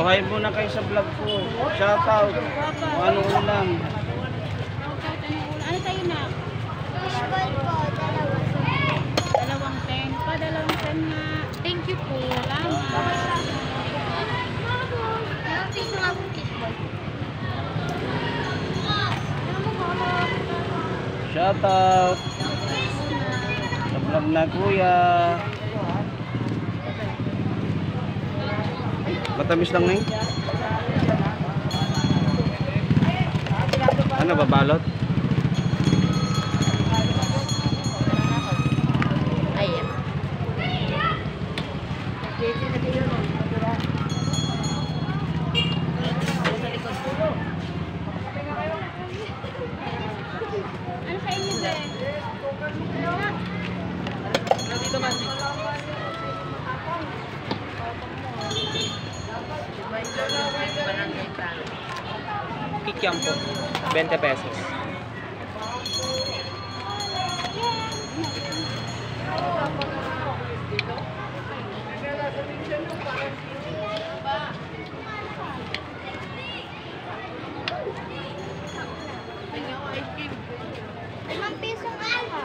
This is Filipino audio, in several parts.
Oh, hi muna kayo sa vlog ko. Shout out. Ano ulam? Ano sa'yo na? Fishball po, dalawa. 210 pa, 210 nga. Thank you po. Salamat. Ilang piso nga po fishball? Shout out. Sa vlog na kuya. Matamis lang na yun. Ano, babalot? Ayan. Ano sa inyo, be? Dito man. Kikiam po, 20 pesos. Limang piso nga ha.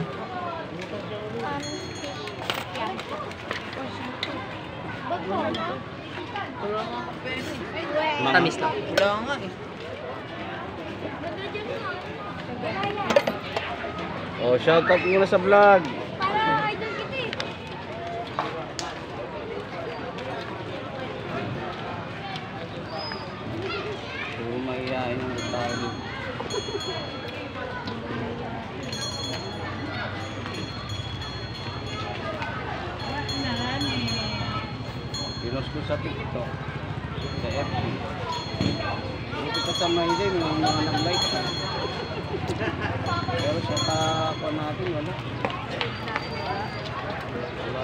Bago na. Tamis lang. Wala nga eh. Oh, shout out muna sa vlog. Para idol kita eh. So, maiyain ang tayo. Pinost ko sa TikTok. Sa FB. Hindi kita sa Mayday, may mga nag-like ka. Pero sa tako natin, wala. Wala.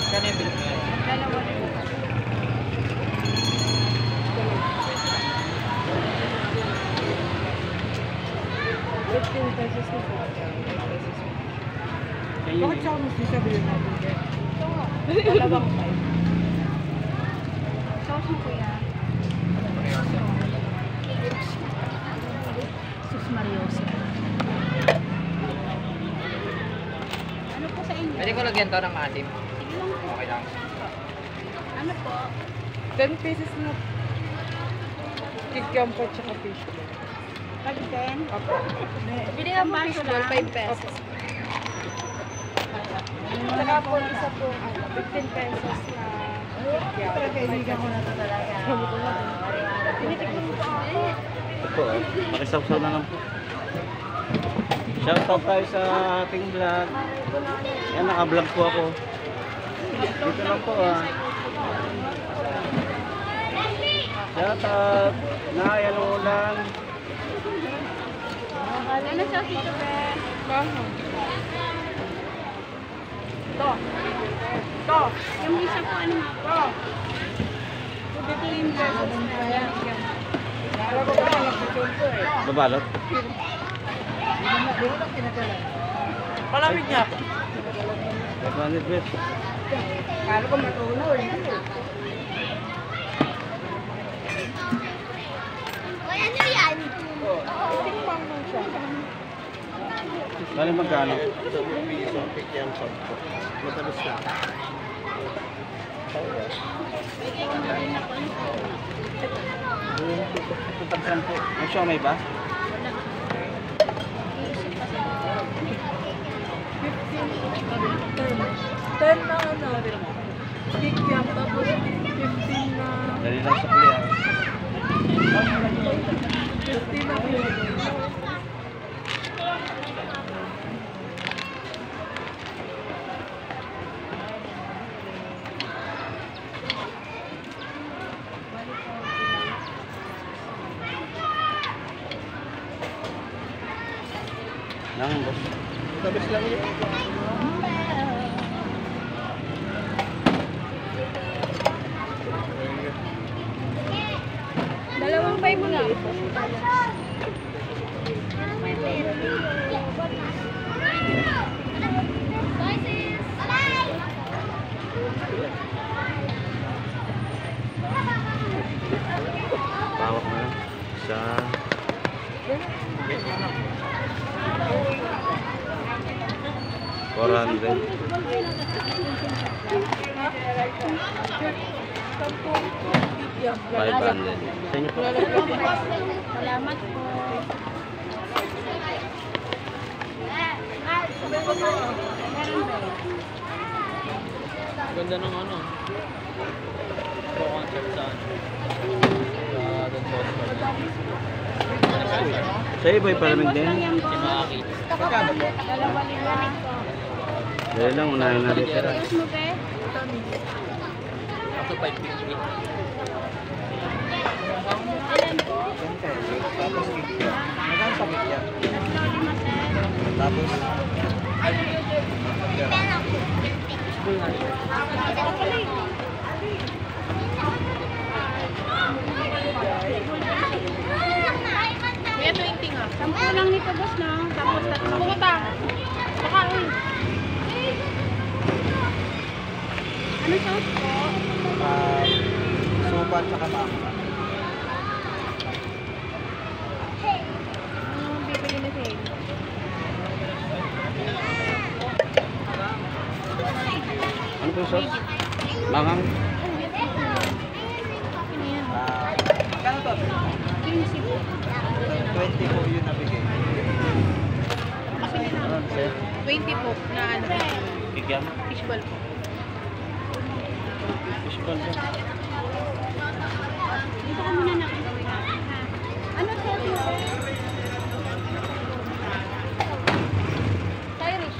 Kano yung bill mo yan? Dalawa na po. pesos na po. Kaya Bakit siya mas sabihin natin? Dalawang 5. Sauce mo, kuya. Sus Mariosa. Ano po sa inyo? Pwede ko lagyan to ng asim. Sige lang po. Okay lang. Ano po? 10 pesos na. Kikiam po tsaka fish. Pag 10? Opo. Bili nga po fishball, 5 pesos. Saka po isa po, 15 pesos na kikiam. Pero kaibigan ko na ito talaga. Tinitignan mo po ako. ito po, makisawsaw na lang po. Shout out tayo sa ating vlog. Yan, naka-vlog po ako. Dito lang po Shout out. Yan ulan. Ano sauce ito, be? Baho. Ito. Ito. Yung isa po, ano nga po? 15 pesos na yan. Alam ko ba, nagpapagod ko eh. Babalot. Palamig niya. 500 bet. Kala ko matulog. Uy, ano yan? Tingnan mo siya. Bali magkano? Matamis na. May siomay ba? 10 na ano. Kikiam tapos 15 na. Dali lang sa kuya. 15 na fish. Nang boss. Matamis lang yun. Dalawang 5 nga. May pera. Isa. $400. 500. Sa inyo po. Salamat po. Ganda ng ano. Pro concept sa ano. Sa iyo, boy, palamig din. Si Maki. Dalawa lang. Dahil lang, unahin natin sila. Ayos mo, be? Ako 550. Ilan po? Tapos kikya. Magkano pa kikya? Lima, sir. Tapos, May 20 nga. 10 lang nito, boss, no? Tapos tatlo. Pumunta. Baka, uy. Ano sauce po? supa tsaka mama. Ano bibili na siya? Ano po yung sauce? Mangang? Magkano to? 15 po. 20 po yun nabigay. Ano, sir? 20 po na ano. Kikiam? Fishball po. Fishball po. Dito ka muna na gawin natin, ha? Ano sauce mo? Irish.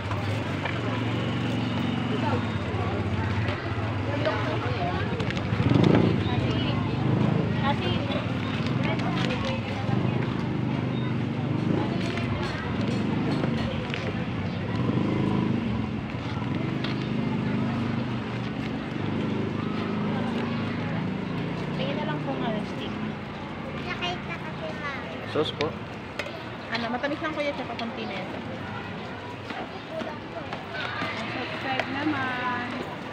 Kasi tingin na lang po nga stick. Nakita kasi ma. Sauce po. Ano, matamis lang kuya tsaka konti na ito. Subscribe naman.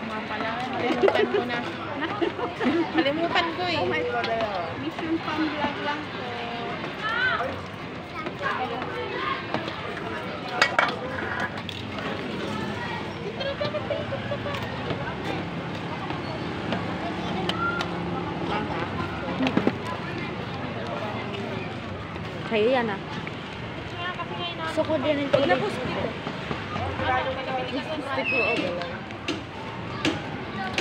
Mga pala, kalimutan ko na. Kalimutan ko eh. Oh my God. Mission Farm Vlog lang po. Kayo yan ah. Gusto ko din ang tigil. Stick ko, okay lang.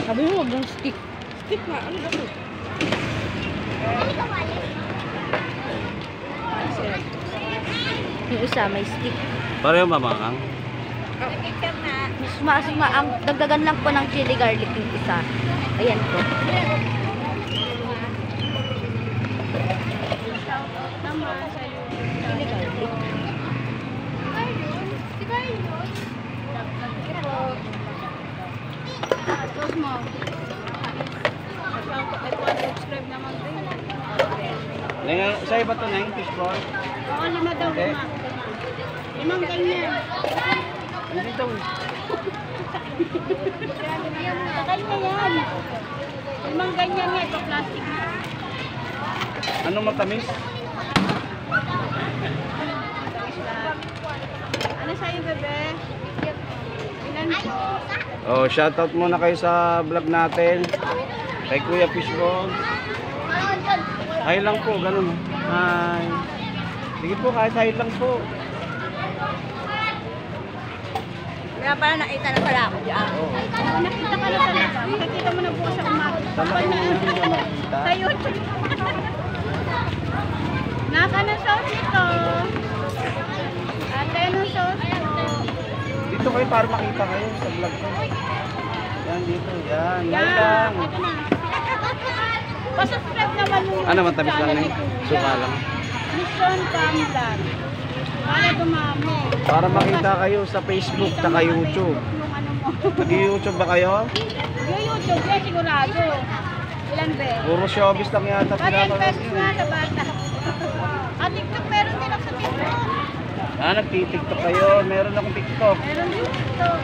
Sabi mo, huwag yung stick. Stick nga, ano ba ito? Yung isa, may stick. Pareho ba mangang? Ang dagdagan lang po ng chili garlic yung isa. Ayan po. Naman sa'yo. Chili garlic. Close mo. Subscribe naman din. Sa iba to na yung fishball? Oo, 5 daw, 5. 5 ganyan. Hindi daw. Sakay na yan. 5 ganyan nga, ito plastic na. Ano matamis? Ano sa'yo, bebe? Ilan po? Oh, shoutout muna kayo sa vlog natin. Kay Kuya Fishball. Hi lang po, ganun. Hi. Sige po, kahit hi lang po. Kaya pala nakita na pala ako dyan. Oh. Oo, nakita ka na talaga. Makikita mo na bukas sa umaga. Talagang hindi ka makita. Sa YouTube. Naka ng sauce ito. Ate, anong sauce ito? Dito kayo para makita kayo sa vlog ko. Yan dito, yan. Hi Yan, lang. ito na. Pa-subscribe naman yung Ano, matamis lang channel eh. ni Kuya. Suka lang. Mission Farm Vlog. Para dumami. Para makita kayo sa Facebook Kita at mo sa YouTube. Facebook yung ano mo. Nag-YouTube ba kayo? Yung YouTube, yan sigurado. Ilan be? Puro showbiz lang yata 10 pinapanood pesos nyo. nga sa bata. At TikTok meron din ako sa TikTok. Ah, nagtitiktok kayo. Meron akong TikTok. Meron din TikTok.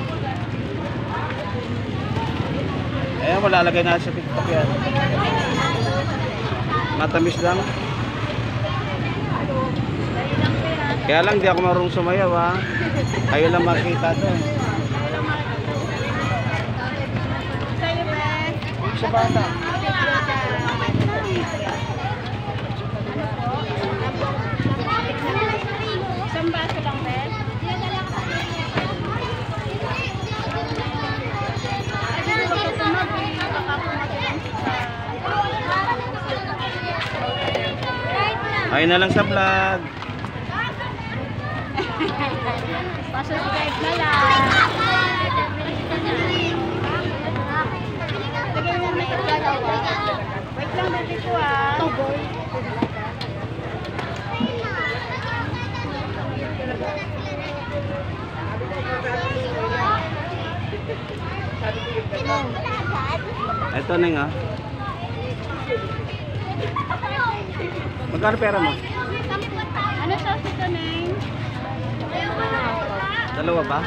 Eh, malalagay na sa TikTok yan. Matamis lang. Kaya lang di ako marunong sumayaw ha. Kayo lang makita to eh. Sa'yo, be. Sa bata. Isang baso lang, be. Ayun na lang sa vlog. Pa-subscribe na lang. Lagay mo na ito. Wait lang, baby ko ah. Ito Neng ah. Magkano pera mo? Ano sauce ito, Neng? Dalawa ba?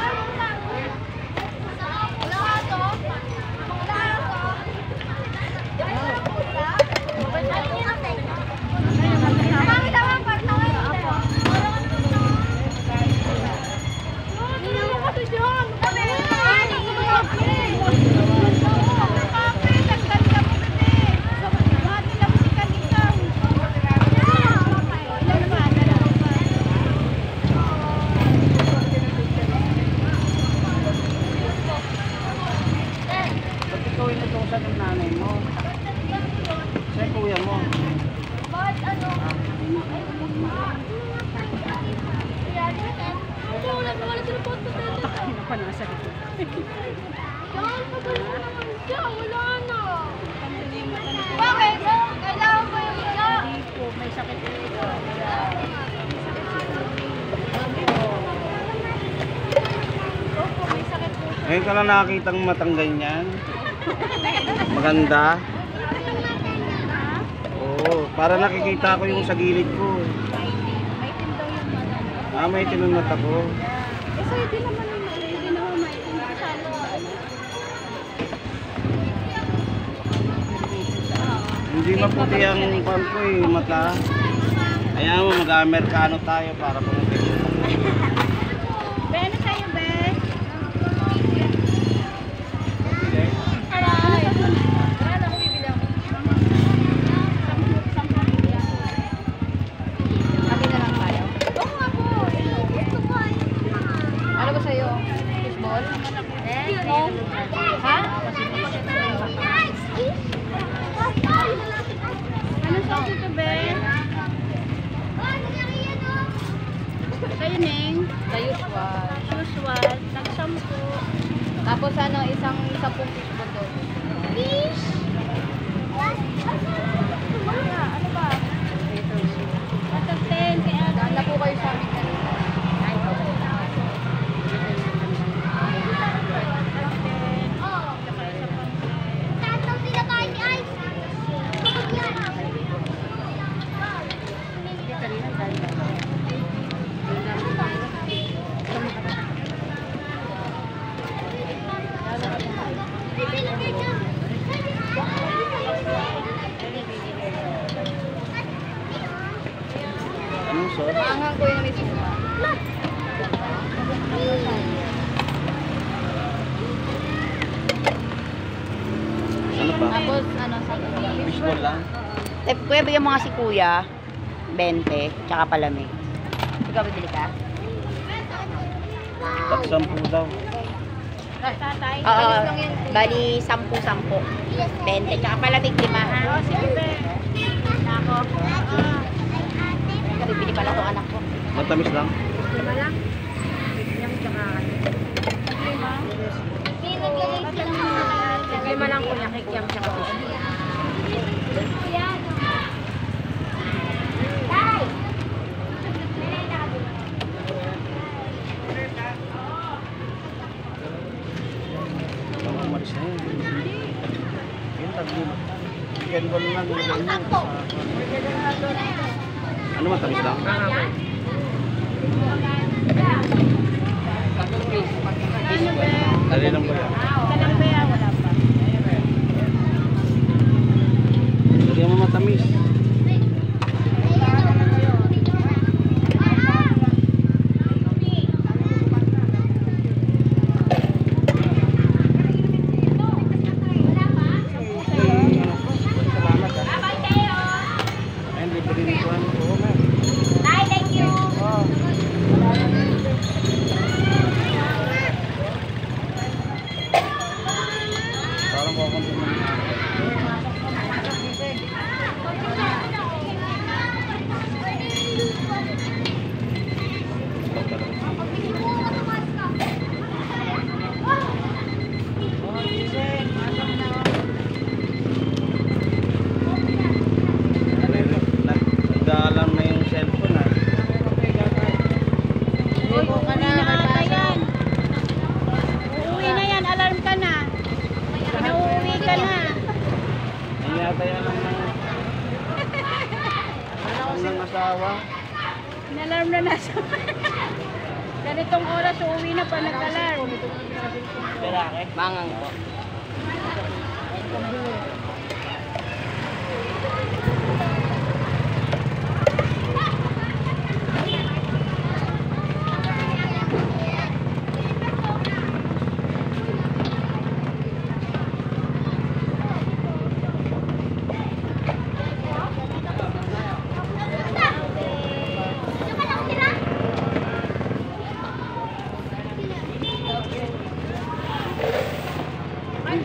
Ba't ikaw inutusan ng nanay mo? Siya kuya mo. Ano pa nasa dito? Bakit? Kailangan ko yung Hindi po, may sakit dito. Opo, may sakit po. Ngayon ka lang nakakitang matang ganyan. Maganda. Oo, para nakikita ko yung sa gilid ko. May tindaw yung mata. Ah, may tinong mata ko. Eh, sa'yo din naman yung hindi naman may tindaw. Hindi maputi ang pan ko eh, mata. Kaya mo, mag-Amerikano tayo para pumunti. Be, ano sa'yo, be? Kami na lang tayo. Ano ba sa'yo? Fishball? Ha? Ano sauce ito, be? Sa'yo, Neng? Sa usual. Usual. Nag-sampo. Tapos ano, isang pong fishball doon. fish. Ano ba? Matag 10 kaya Daan na po kayo sa amin kanina. Ay, Tatang sila tayo ni Ice. Anong sauce? Maanghang ko yung may suka. Ano pa? Tapos ano, sa Fishball lang? kuya, bigyan mo nga si kuya. 20, tsaka palamig. Ikaw, bibili ka? Taksampu daw. tatay. Oo, bali 10-10. 20, tsaka palamig 5 ha. Oh, sige, be. Nako. Bibili pala itong anak ko. Matamis lang. 5 lang. Yung tsaka lima lang kuya, kikiam tsaka Baka umalis na yun. Yung tagulog. Chicken ball lang. Ano matamis lang? Ano, be? Dali lang ba yan? Talang be, wala pa. Hindi mo matamis. asawa. Inalarm na nasa. Ganitong oras, uuwi na pa nag-alarm. Mangang po.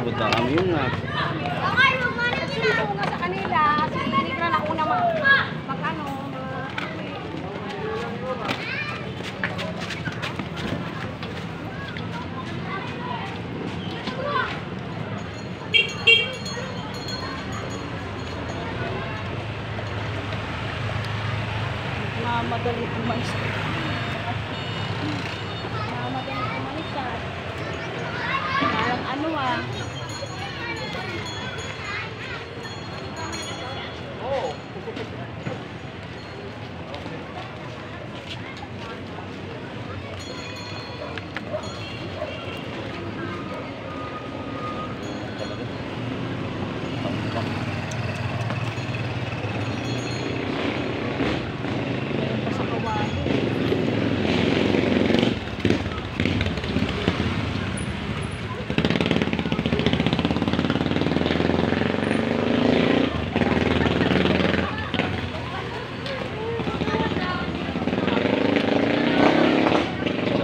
Punta kami yun nga. Sino nga sa kanila, si Nitra na una mag-ano. Madali umalis. Madali umalis ka. Parang ano ah.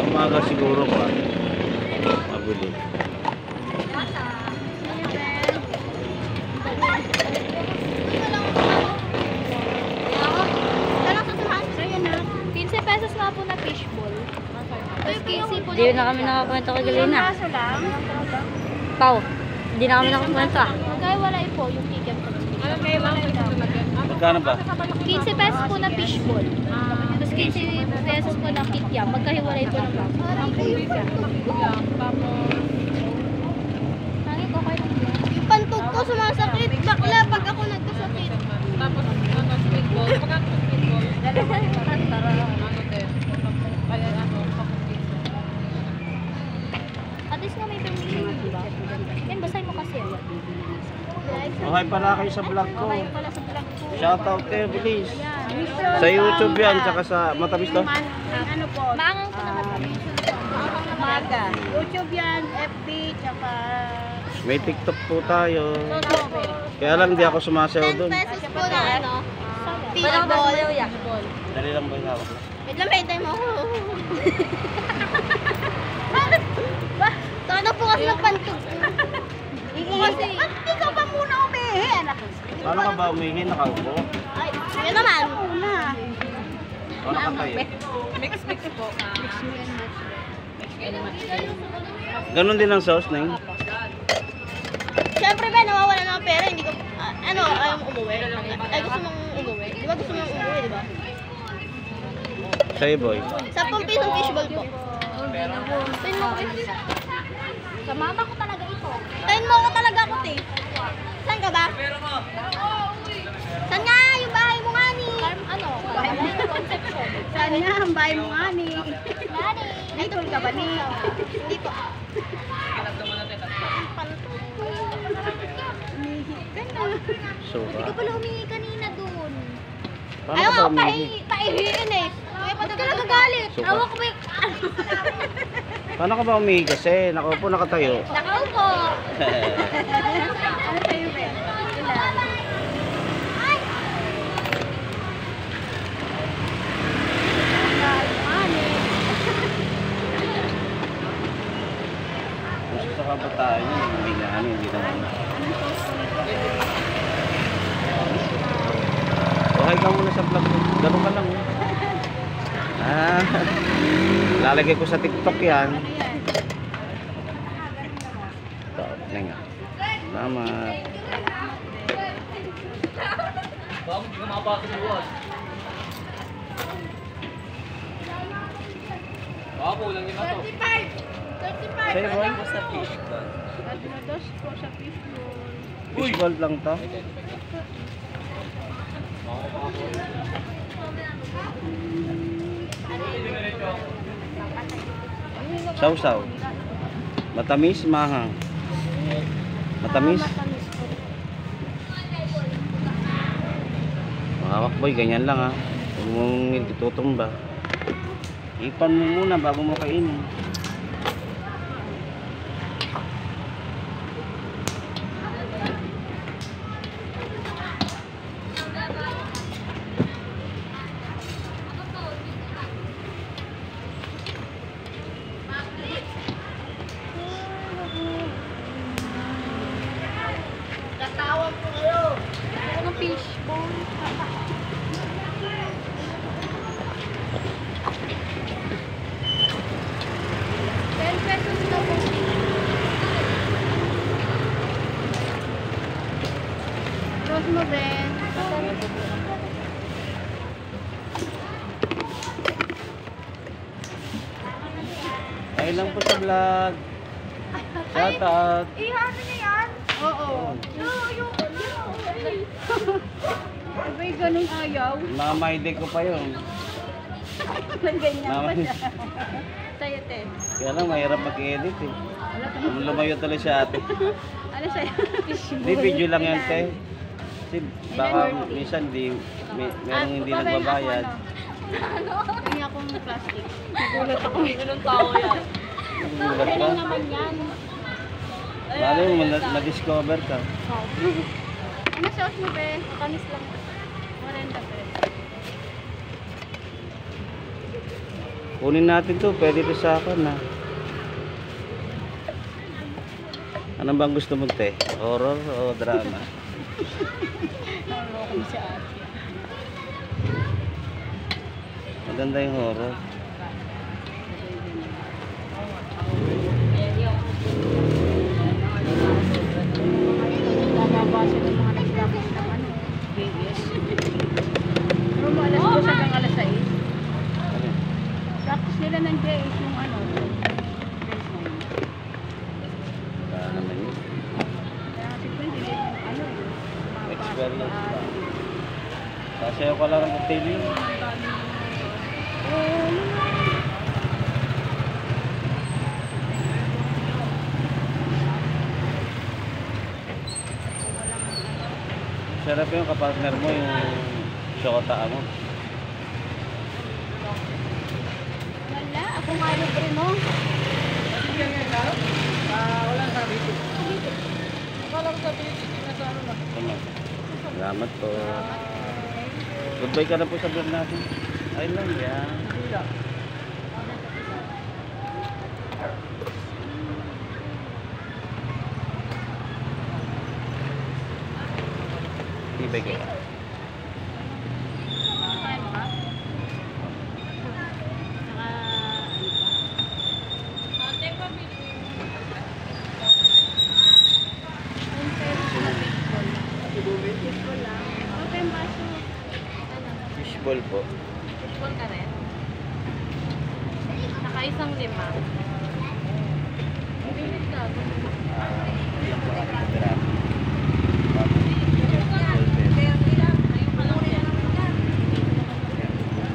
Umaga siguro pa. Mabili. Pesos nga po na fishball. Hindi na kami nakakwento kay Galina. Kaso lang. Pau, hindi na kami nakakwento ah. Kaya wala po yung ticket ko. Magkano ba? 15 pesos po na fishball. Tapos 15 pesos po na kityam. Magkahiwalay po ng bako. Nangin ko kayo. Yung pantog ko sumasakit. Bakla pag ako nagkasakit. Tapos, streetball. Pagka streetball, At least nga may permission, di ba? Yan, basahin mo kasi. Okay pala kayo sa vlog ko. Okay pala sa vlog ko. Shoutout kayo, bilis. Sa YouTube yan, tsaka sa Matamis to. ano po? Maangang po naman. Maga. YouTube yan, FB, tsaka... May TikTok po tayo. Kaya lang di ako sumasayaw 10 doon. pesos po na ano? Parang Fishball. ball. Dali lang ba yung hawak ko? Wait lang, wait time mo. Sana po kasi ng pantog. Kasi, Hindi ka pa muna umihi, anak. Paano ka ba umihi? Nakaupo? ay, yun naman. Una. O nakatayo? Mix po. Ganon din ang sauce na yun. Siyempre ba, nawawala na ang pera, hindi ko, ayaw mo umuwi. Ay, gusto mong umuwi. Di ba gusto mong umuwi, di ba? Sa'yo, boy. 10 pisong fishball po. Tayin mo ko. Sa mama ko talaga ito. Tayin mo ko talaga ako, te. Saan ka ba? Saan nga? Yung bahay mo nga ni. Ano? Bahay mo nga Conception. Saan nga ang bahay mo nga ni? Nani? Idol ka ba ni? Hindi po. So, Hindi ka pala humingi kanina dun. paano Ayaw ka ba ako umihi? pahihiin eh. Ba't ka nagagalit? Suka. Awa ko ba yung... Paano ka ba umihi kasi? Nakaupo, nakatayo. Nakaupo. Ano sa'yo, Ben? Ilan? Gusto sa kabataan yun, hindi na ano, hindi naman. Okay ka muna sa vlog ko. Ganun ka lang. Lalagay ko sa TikTok yan. Ito, nga. Salamat. Bakit hindi ka makapasok sa buwan? Baka kulang din na to. 35. Sa'yo, boy? Basta fish ka. Dos po sa fishball. Fishball lang to. Sausaw. Matamis, mahang. Matamis. Matamis po. Mga wakboy, ganyan lang ha. Huwag mong itutumba. Ipan mo muna bago mo kainin. Tatawag ko kayo. Ano fishbone? 10 pesos na po. Rose mo, Ben. Ay lang po sa vlog. Shout out. Ano niya yan? Oo. No, ayoko niya. Sabay ganun ayaw. Mga maide ko pa yun. Ganyan pa Mga- siya. Sa'yo, te. Kaya lang mahirap mag-edit eh. Lumayo tuloy si ate. Ano sa'yo? Hindi, video lang yan te. Kasi baka minsan merong hindi nagbabayad. Hindi akong plastic. Nagulat ako. Ganun tao yan. Nagulat ka. Naman yan. Malay mo, na-discover ka. Ano sauce mo, be? Matamis lang. 40 pesos. Kunin natin to, pwede to sa akin ha. Ano bang gusto mo te? Horror o drama? Naloko mo si ate. Maganda yung horror. Nababasa ng mga nagdakit ng ano, Vegas. Pero mo alas 2 hanggang alas 6. Practice nila ng JS yung ano. Wala naman yun. Kaya kasi po hindi din yung ano eh. Experience pa. Sasayaw ka lang ng cocktail. Sarap yung kapartner mo yung shota mo. Wala, ako nga libre mo. Ano? Salamat po. Goodbye ka na po sa vlog natin. Ay lang yan. Tibay ka. Ano ba? Ate, pabili mo. 10 pesos na fishball. Fishball lang. Okay, baso. Fishball po. Fishball ka rin? Naka-isang 5. Bibilit ka. Ilan po ang tira?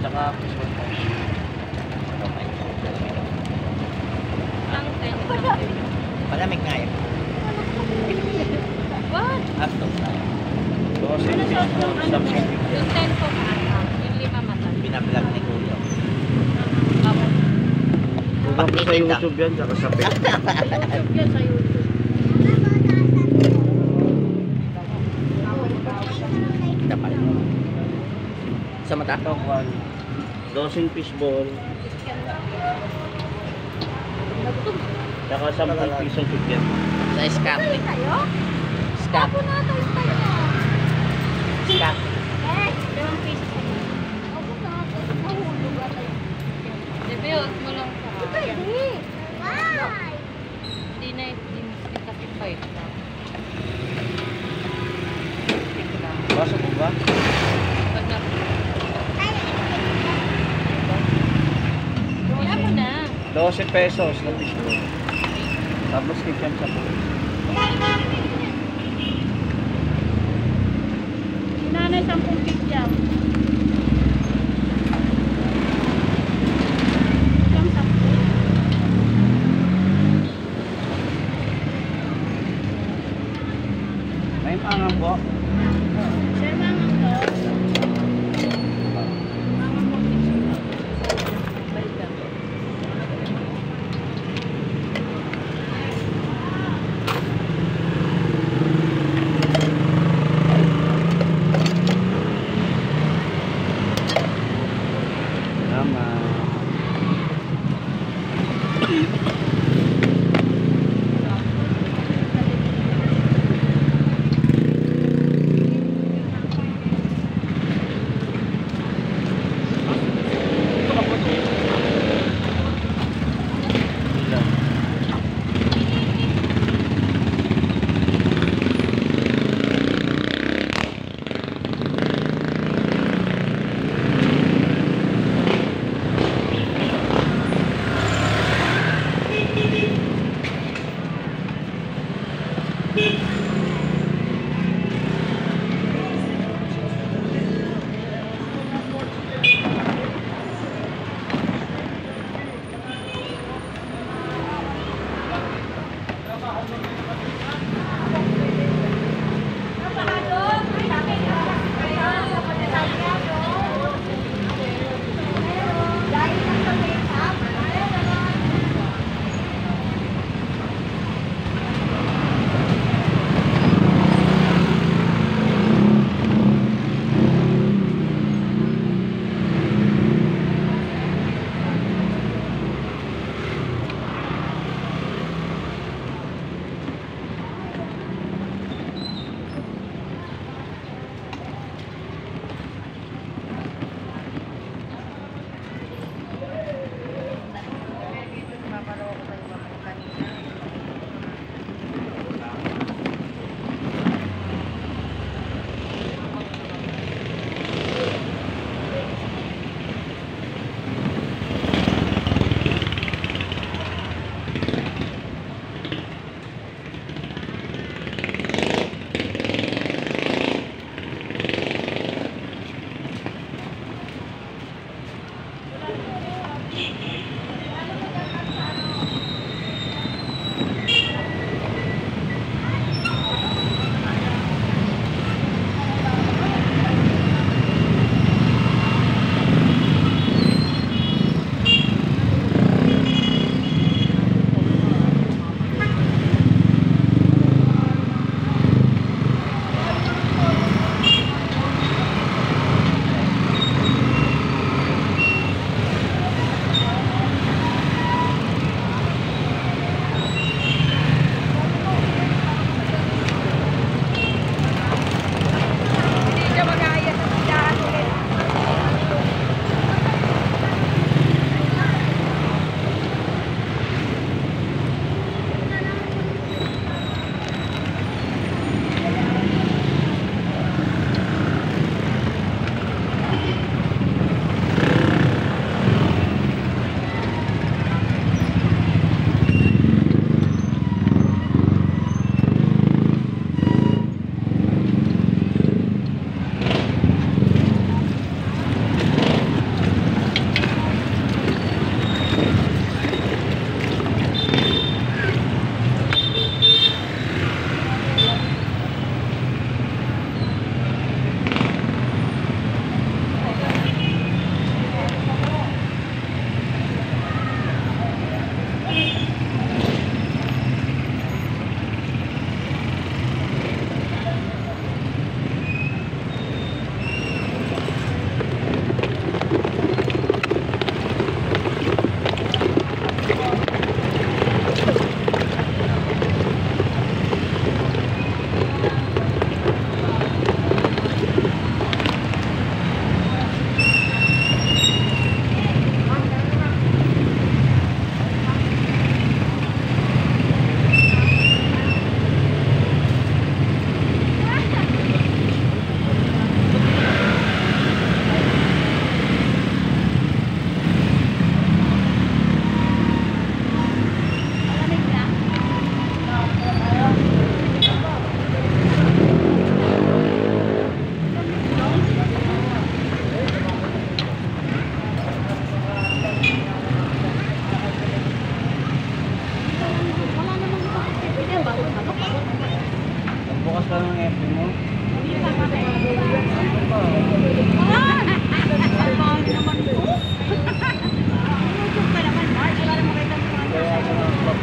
Tsaka fishball po. Malamig nga yun. What? After na. Dosin Ano sauce yung ano? fishball. Yung 10 po maata. Yung 5 mata. Binablog ni Kuya. Huwag po sa YouTube yan, tsaka sa Facebook. YouTube yan sa YouTube. Dapat. Sa mata. Ito, Juan. Dosin fishball. Tsaka 10 piso chicken. Sa scam. Tayo? Scam. Ako na tayo tayo. Scam. Eh, 5 pesos. ako na tayo. Nahulog ka tayo. Bebe, huwag mo lang sa akin. Hindi. Why? Hindi na hindi kasi 5 lang. Stick lang. Baso po ba? Pag na... Wala mo na. 12 pesos na fishball. Tapos kitchen sa po. Nanay 10 kikyam. Siyang 10. Salamat.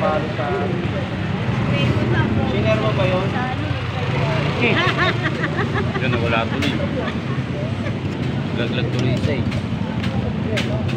palo sa... Senior mo ba yun? Yan, wala tuloy. Laglag tuloy isa eh.